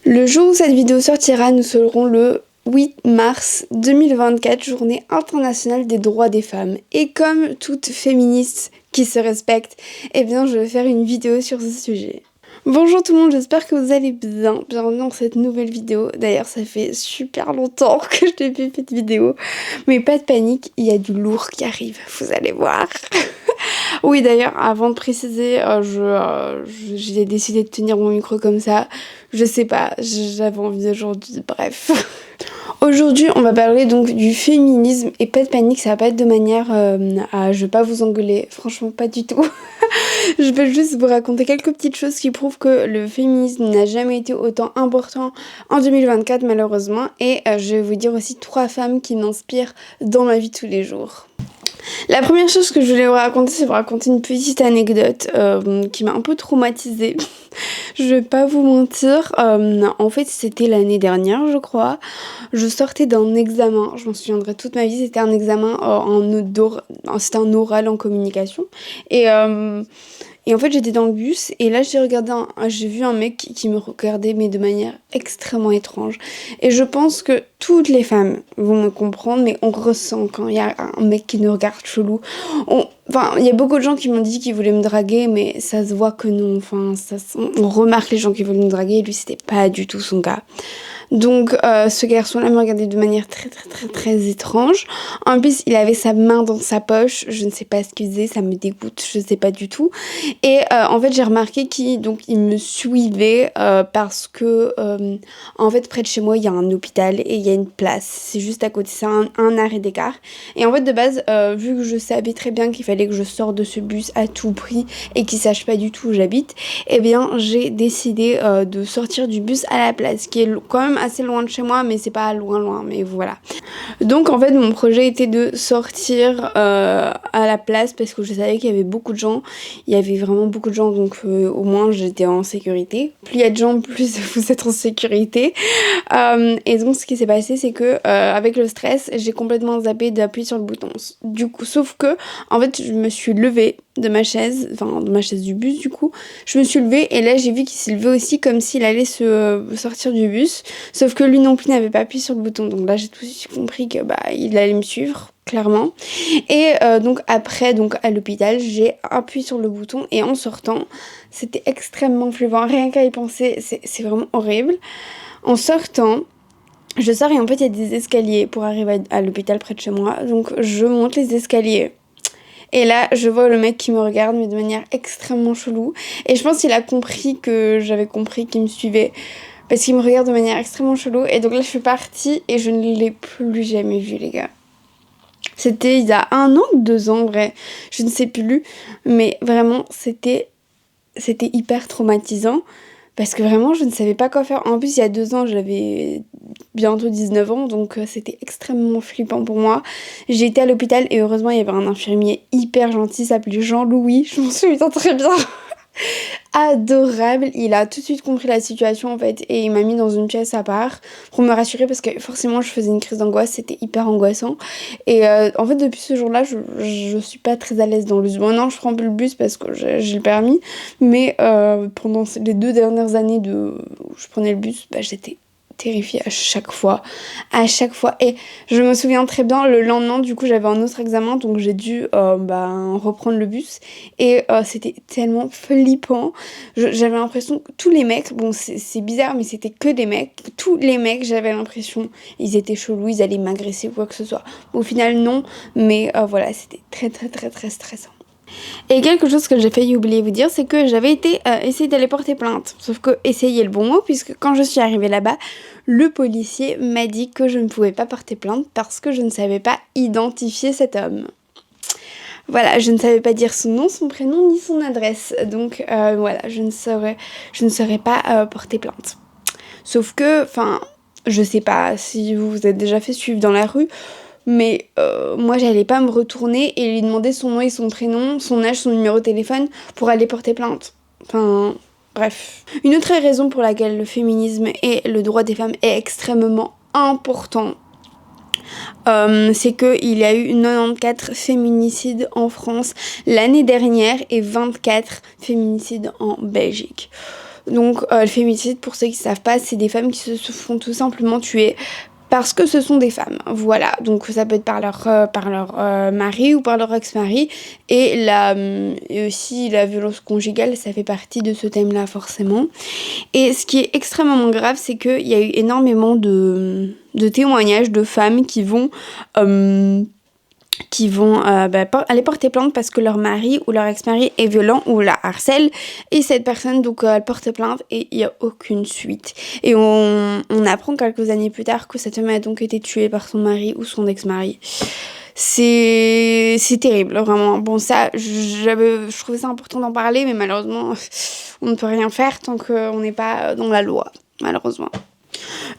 Le jour où cette vidéo sortira, nous serons le 8 mars 2024, journée internationale des droits des femmes. Et comme toute féministe qui se respecte, eh bien je vais faire une vidéo sur ce sujet. Bonjour tout le monde, j'espère que vous allez bien. Bienvenue dans cette nouvelle vidéo. D'ailleurs, ça fait super longtemps que je n'ai plus fait de vidéo. Mais pas de panique, il y a du lourd qui arrive, vous allez voir. Oui, d'ailleurs, avant de préciser, j'ai décidé de tenir mon micro comme ça. Je sais pas, j'avais envie aujourd'hui, bref. Aujourd'hui, on va parler donc du féminisme et pas de panique, ça va pas être de manière je vais pas vous engueuler, franchement pas du tout. Je vais juste vous raconter quelques petites choses qui prouvent que le féminisme n'a jamais été autant important en 2024 malheureusement, et je vais vous dire aussi 3 femmes qui m'inspirent dans ma vie tous les jours. La première chose que je voulais vous raconter, c'est vous raconter une petite anecdote qui m'a un peu traumatisée. Je vais pas vous mentir, en fait c'était l'année dernière je crois, je sortais d'un examen, je m'en souviendrai toute ma vie, c'était un examen c'était un oral en communication, et en fait j'étais dans le bus et là j'ai vu un mec qui me regardait mais de manière extrêmement étrange, et je pense que toutes les femmes vont me comprendre, mais on ressent quand il y a un mec qui nous regarde chelou. Enfin, il y a beaucoup de gens qui m'ont dit qu'ils voulaient me draguer, mais ça se voit que non. Enfin, on remarque les gens qui veulent me draguer, et lui, c'était pas du tout son cas. Donc, ce garçon-là me regardait de manière très étrange. En plus, il avait sa main dans sa poche. Je ne sais pas ce qu'il faisait, ça me dégoûte, je sais pas du tout. Et en fait, j'ai remarqué qu'il me suivait parce que, en fait, près de chez moi, il y a un hôpital et il y a une place. C'est juste à côté, c'est un arrêt d'écart. Et en fait, de base, vu que je savais très bien qu'il fallait que je sorte de ce bus à tout prix et qu'il sache pas du tout où j'habite, eh bien, j'ai décidé de sortir du bus à la place, qui est quand même assez loin de chez moi, mais c'est pas loin, mais voilà. Donc en fait mon projet était de sortir à la place parce que je savais qu'il y avait beaucoup de gens, il y avait vraiment beaucoup de gens, donc au moins j'étais en sécurité. Plus il y a de gens, plus vous êtes en sécurité. Et donc ce qui s'est passé, c'est que avec le stress, j'ai complètement zappé d'appuyer sur le bouton. Du coup, sauf que en fait je me suis levée de ma chaise, enfin de ma chaise du bus du coup, je me suis levée et là j'ai vu qu'il s'est levé aussi comme s'il allait se sortir du bus, sauf que lui non plus n'avait pas appuyé sur le bouton, donc là j'ai tout de suite compris que il allait me suivre clairement. Et donc après, donc à l'hôpital, j'ai appuyé sur le bouton et en sortant c'était extrêmement flippant, rien qu'à y penser, c'est vraiment horrible. En sortant, je sors et en fait il y a des escaliers pour arriver à l'hôpital près de chez moi, donc je monte les escaliers. Et là, je vois le mec qui me regarde, mais de manière extrêmement chelou. Et je pense qu'il a compris que j'avais compris qu'il me suivait, parce qu'il me regarde de manière extrêmement chelou. Et donc là, je suis partie et je ne l'ai plus jamais vu, les gars. C'était il y a 1 an ou 2 ans, en vrai. Je ne sais plus. Mais vraiment, c'était hyper traumatisant. Parce que vraiment, je ne savais pas quoi faire. En plus, il y a 2 ans, j'avais bientôt 19 ans, donc c'était extrêmement flippant pour moi. J'ai été à l'hôpital et heureusement, il y avait un infirmier hyper gentil, s'appelait Jean-Louis, je m'en souviens très bien. Adorable, il a tout de suite compris la situation en fait et il m'a mis dans une pièce à part pour me rassurer parce que forcément je faisais une crise d'angoisse, c'était hyper angoissant. Et en fait depuis ce jour-là je suis pas très à l'aise dans le bus. Bon non, je prends plus le bus parce que j'ai le permis, mais pendant les 2 dernières années où je prenais le bus, j'étais terrifiée à chaque fois, et je me souviens très bien, le lendemain du coup j'avais un autre examen, donc j'ai dû reprendre le bus, et c'était tellement flippant. J'avais l'impression que tous les mecs, bon c'est bizarre mais c'était que des mecs, tous les mecs j'avais l'impression ils étaient chelous, ils allaient m'agresser ou quoi que ce soit. Au final non, mais voilà, c'était très stressant. Et quelque chose que j'ai failli oublier vous dire, c'est que j'avais essayé d'aller porter plainte. Sauf que essayer le bon mot, puisque quand je suis arrivée là-bas, le policier m'a dit que je ne pouvais pas porter plainte parce que je ne savais pas identifier cet homme. Voilà, je ne savais pas dire son nom, son prénom, ni son adresse. Donc voilà, je ne saurais pas porter plainte. Sauf que, je sais pas si vous vous êtes déjà fait suivre dans la rue, mais moi j'allais pas me retourner et lui demander son nom et son prénom, son âge, son numéro de téléphone pour aller porter plainte. Bref. Une autre raison pour laquelle le féminisme et le droit des femmes est extrêmement important, c'est qu'il y a eu 94 féminicides en France l'année dernière et 24 féminicides en Belgique. Donc le féminicide, pour ceux qui savent pas, c'est des femmes qui se font tout simplement tuer parce que ce sont des femmes, voilà. Donc ça peut être par leur mari ou par leur ex-mari. Et aussi la violence conjugale, ça fait partie de ce thème-là forcément. Et ce qui est extrêmement grave, c'est qu'il y a eu énormément de témoignages de femmes qui vont aller porter plainte parce que leur mari ou leur ex-mari est violent ou la harcèle, et cette personne donc elle porte plainte et il n'y a aucune suite. Et on apprend quelques années plus tard que cette femme a donc été tuée par son mari ou son ex-mari. C'est terrible, vraiment. Bon, ça, je trouvais ça important d'en parler, mais malheureusement, on ne peut rien faire tant qu'on n'est pas dans la loi, malheureusement.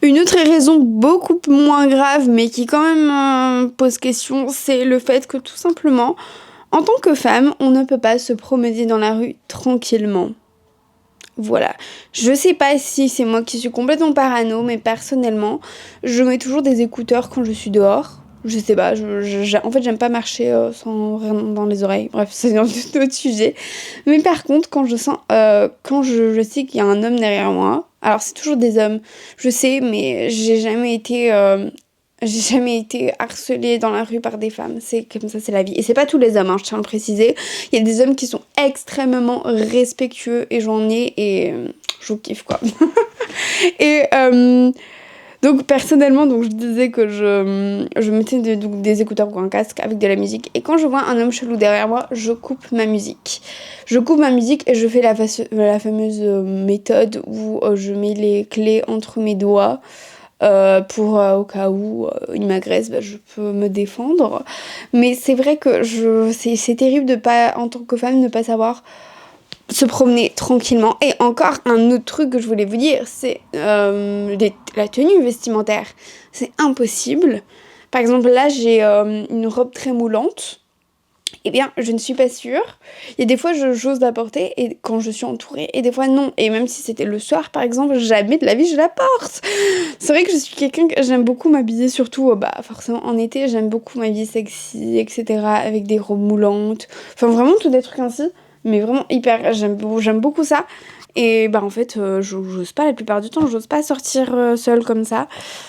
Une autre raison beaucoup moins grave, mais qui quand même pose question, c'est le fait que tout simplement, en tant que femme, on ne peut pas se promener dans la rue tranquillement. Voilà. Je sais pas si c'est moi qui suis complètement parano, mais personnellement, je mets toujours des écouteurs quand je suis dehors. Je sais pas, en fait j'aime pas marcher sans rien dans les oreilles. Bref, c'est un autre sujet. Mais par contre, quand je sais qu'il y a un homme derrière moi, alors c'est toujours des hommes, je sais, mais j'ai jamais été harcelée dans la rue par des femmes. C'est comme ça, c'est la vie. Et c'est pas tous les hommes, hein, je tiens à le préciser. Il y a des hommes qui sont extrêmement respectueux et j'en ai et je kiffe quoi. Et donc personnellement, donc je disais que je mettais des écouteurs ou un casque avec de la musique. Et quand je vois un homme chelou derrière moi, je coupe ma musique. Je coupe ma musique et je fais la fameuse méthode où je mets les clés entre mes doigts pour au cas où il m'agresse, je peux me défendre. Mais c'est vrai que c'est terrible de pas, en tant que femme, ne pas savoir se promener tranquillement. Et encore un autre truc que je voulais vous dire, c'est la tenue vestimentaire. C'est impossible. Par exemple, là, j'ai une robe très moulante. Eh bien, je ne suis pas sûre. Il y a des fois, j'ose la porter et quand je suis entourée, et des fois, non. Et même si c'était le soir, par exemple, jamais de la vie, je la porte. C'est vrai que je suis quelqu'un que j'aime beaucoup m'habiller, surtout, forcément, en été, j'aime beaucoup m'habiller sexy, etc., avec des robes moulantes. Enfin, vraiment, tous des trucs ainsi. Mais vraiment hyper, j'aime beaucoup ça. Et en fait, j'ose pas la plupart du temps, j'ose pas sortir seule comme ça.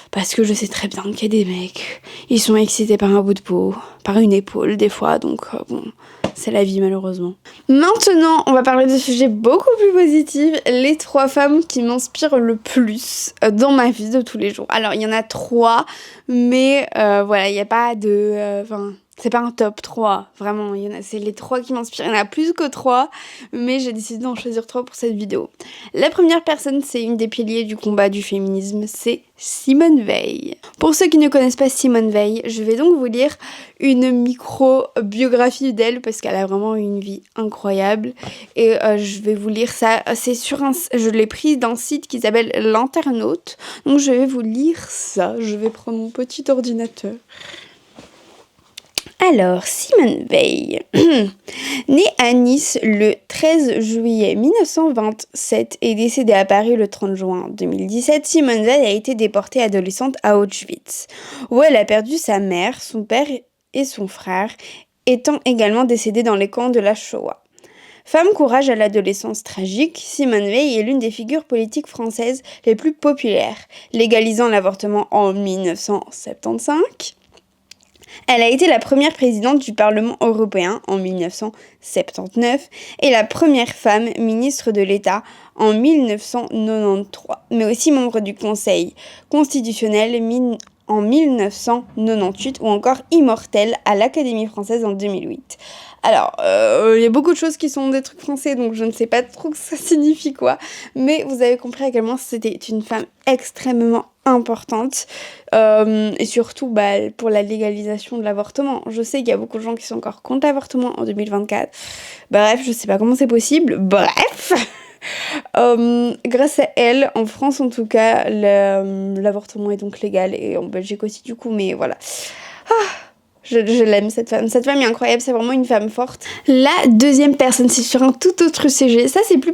Parce que je sais très bien qu'il y a des mecs, ils sont excités par un bout de peau, par une épaule des fois. Donc bon, c'est la vie malheureusement. Maintenant, on va parler de sujets beaucoup plus positifs. Les 3 femmes qui m'inspirent le plus dans ma vie de tous les jours. Alors, il y en a 3, mais voilà, il n'y a pas de... c'est pas un top 3, vraiment, c'est les 3 qui m'inspirent. Il y en a plus que 3, mais j'ai décidé d'en choisir 3 pour cette vidéo. La première personne, c'est une des piliers du combat du féminisme, c'est Simone Veil. Pour ceux qui ne connaissent pas Simone Veil, je vais donc vous lire une micro-biographie d'elle, parce qu'elle a vraiment une vie incroyable. Et je vais vous lire ça, je l'ai pris d'un site qui s'appelle L'Internaute. Donc je vais vous lire ça, je vais prendre mon petit ordinateur. Alors, Simone Veil, née à Nice le 13 juillet 1927 et décédée à Paris le 30 juin 2017, Simone Veil a été déportée adolescente à Auschwitz, où elle a perdu sa mère, son père et son frère, étant également décédés dans les camps de la Shoah. Femme courage à l'adolescence tragique, Simone Veil est l'une des figures politiques françaises les plus populaires, légalisant l'avortement en 1975. Elle a été la première présidente du Parlement européen en 1979 et la première femme ministre de l'État en 1993, mais aussi membre du Conseil constitutionnel en 1998 ou encore immortelle à l'Académie française en 2008. Alors, il y a beaucoup de choses qui sont des trucs français, donc je ne sais pas trop que ça signifie quoi, mais vous avez compris à quel point c'était une femme extrêmement importante, et surtout pour la légalisation de l'avortement. Je sais qu'il y a beaucoup de gens qui sont encore contre l'avortement en 2024. Bref, je sais pas comment c'est possible. Bref grâce à elle, en France en tout cas, l'avortement est donc légal, et en Belgique aussi du coup, mais voilà. Je l'aime cette femme. Cette femme est incroyable, c'est vraiment une femme forte. La deuxième personne, c'est sur un tout autre sujet. Ça, c'est plus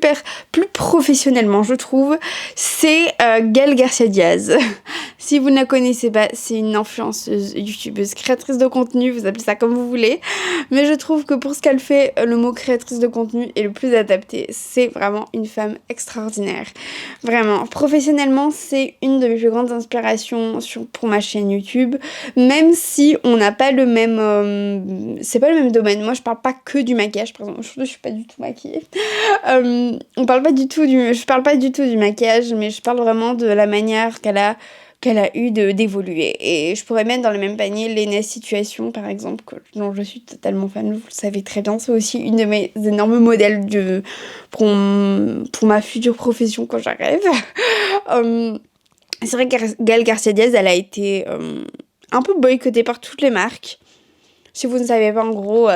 professionnellement, je trouve. C'est Gaël Garcia Diaz. Si vous ne la connaissez pas, c'est une influenceuse, youtubeuse, créatrice de contenu, vous appelez ça comme vous voulez. Mais je trouve que pour ce qu'elle fait, le mot créatrice de contenu est le plus adapté. C'est vraiment une femme extraordinaire. Vraiment. Professionnellement, c'est une de mes plus grandes inspirations pour ma chaîne YouTube. Même si on n'a pas le même... c'est pas le même domaine. Moi, je parle pas que du maquillage, par exemple. Je suis pas du tout maquillée. Je parle pas du tout du maquillage, mais je parle vraiment de la manière qu'elle a eu d'évoluer. Et je pourrais mettre dans le même panier Lena Situation, par exemple, dont je suis totalement fan, vous le savez très bien. C'est aussi une de mes énormes modèles pour ma future profession quand j'arrive. C'est vrai que Gaëlle Garcia Diaz, elle a été un peu boycottée par toutes les marques. Si vous ne savez pas, en gros...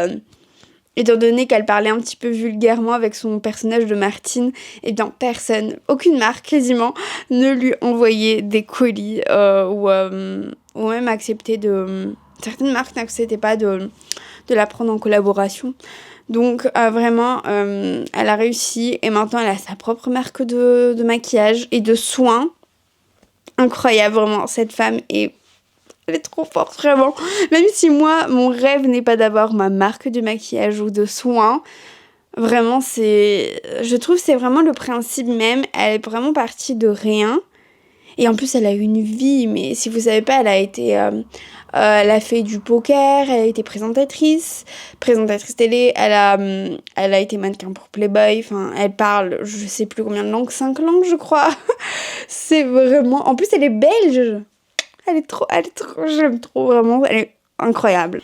étant donné qu'elle parlait un petit peu vulgairement avec son personnage de Martine, et bien personne, aucune marque quasiment, ne lui envoyait des colis ou même acceptait certaines marques n'acceptaient pas de la prendre en collaboration. Donc vraiment, elle a réussi et maintenant elle a sa propre marque de maquillage et de soins. Incroyable, vraiment, cette femme est... Elle est trop forte, vraiment. Même si moi, mon rêve n'est pas d'avoir ma marque de maquillage ou de soins, vraiment, je trouve que c'est vraiment le principe même. Elle est vraiment partie de rien. Et en plus, elle a eu une vie, mais si vous savez pas, elle a fait du poker, elle a été présentatrice télé, elle a été mannequin pour Playboy, enfin, elle parle, je sais plus combien de langues, 5 langues, je crois. C'est vraiment... En plus, elle est belge. J'aime trop, vraiment, elle est incroyable.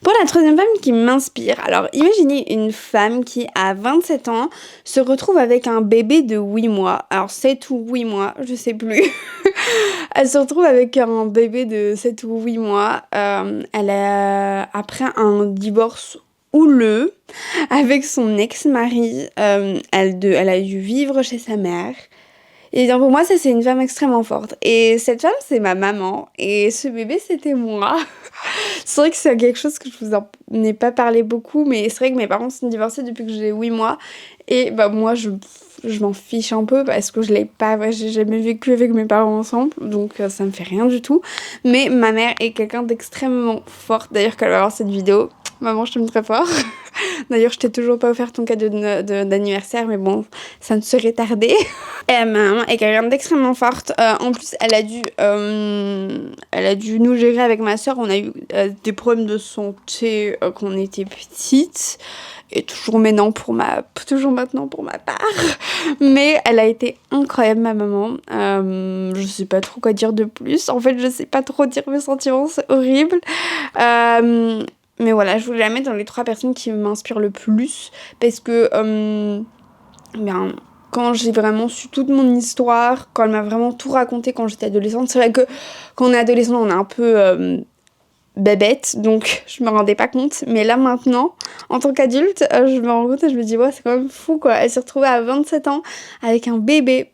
Pour la troisième femme qui m'inspire, alors imaginez une femme qui, à 27 ans, se retrouve avec un bébé de 8 mois. Alors 7 ou 8 mois, je sais plus. Elle se retrouve avec un bébé de 7 ou 8 mois. Après un divorce houleux avec son ex-mari, elle a dû vivre chez sa mère. Et donc pour moi, ça c'est une femme extrêmement forte. Et cette femme, c'est ma maman. Et ce bébé, c'était moi. C'est vrai que c'est quelque chose que je vous en ai pas parlé beaucoup, mais c'est vrai que mes parents sont divorcés depuis que j'ai 8 mois. Et bah moi, je m'en fiche un peu parce que j'ai jamais vécu avec mes parents ensemble, donc ça me fait rien du tout. Mais ma mère est quelqu'un d'extrêmement forte. D'ailleurs, quand elle va voir cette vidéo, maman, je t'aime très fort. D'ailleurs, je t'ai toujours pas offert ton cadeau d'anniversaire, mais bon, ça ne serait tardé. Et ma maman est quelqu'un d'extrêmement forte. En plus, elle a dû nous gérer avec ma soeur. On a eu des problèmes de santé quand on était petite. Et toujours maintenant pour ma part. Mais elle a été incroyable, ma maman. Je sais pas trop quoi dire de plus. En fait, je sais pas trop dire mes sentiments, c'est horrible. Mais voilà, je voulais la mettre dans les 3 personnes qui m'inspirent le plus. Parce que, quand j'ai vraiment su toute mon histoire, quand elle m'a vraiment tout raconté quand j'étais adolescente, c'est vrai que quand on est adolescent, on est un peu bébête, donc je me rendais pas compte. Mais là maintenant, en tant qu'adulte, je me rends compte et je me dis, ouais, c'est quand même fou quoi. Elle s'est retrouvée à 27 ans avec un bébé.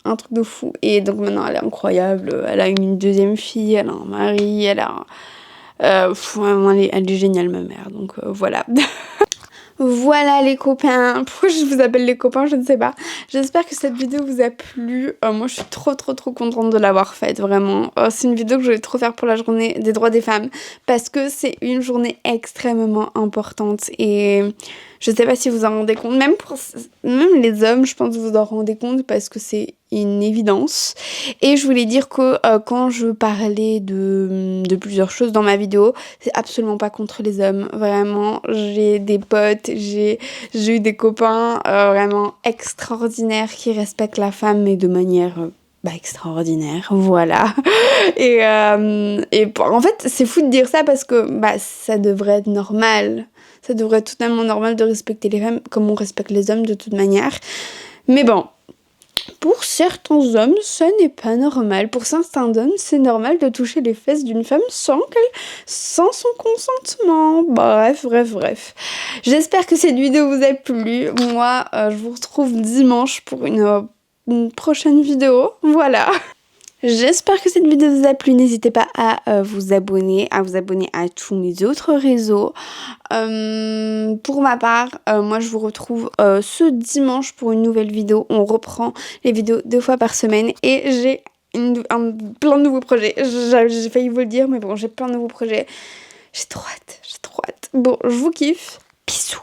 Un truc de fou. Et donc maintenant, elle est incroyable. Elle a une deuxième fille, elle a un mari, elle est géniale, ma mère. Donc voilà. Voilà les copains, pourquoi je vous appelle les copains, je ne sais pas. J'espère que cette vidéo vous a plu. Moi je suis trop contente de l'avoir faite, vraiment. C'est une vidéo que je voulais trop faire pour la journée des droits des femmes parce que c'est une journée extrêmement importante et je sais pas si vous en rendez compte, même les hommes, je pense que vous en rendez compte parce que c'est une évidence. Et je voulais dire que quand je parlais de plusieurs choses dans ma vidéo, c'est absolument pas contre les hommes. Vraiment, j'ai des potes, j'ai eu des copains vraiment extraordinaires qui respectent la femme mais de manière... extraordinaire, voilà. Et en fait, c'est fou de dire ça parce que ça devrait être normal. Ça devrait être totalement normal de respecter les femmes comme on respecte les hommes de toute manière. Mais bon, pour certains hommes, ça n'est pas normal. Pour certains hommes, c'est normal de toucher les fesses d'une femme sans son consentement. Bref. J'espère que cette vidéo vous a plu. Moi, je vous retrouve dimanche pour une prochaine vidéo. Voilà. J'espère que cette vidéo vous a plu. N'hésitez pas à vous abonner à tous mes autres réseaux. Pour ma part, moi je vous retrouve ce dimanche pour une nouvelle vidéo. On reprend les vidéos 2 fois par semaine et j'ai plein de nouveaux projets. J'ai failli vous le dire, mais bon, j'ai plein de nouveaux projets. J'ai trop hâte. Bon, je vous kiffe. Bisous.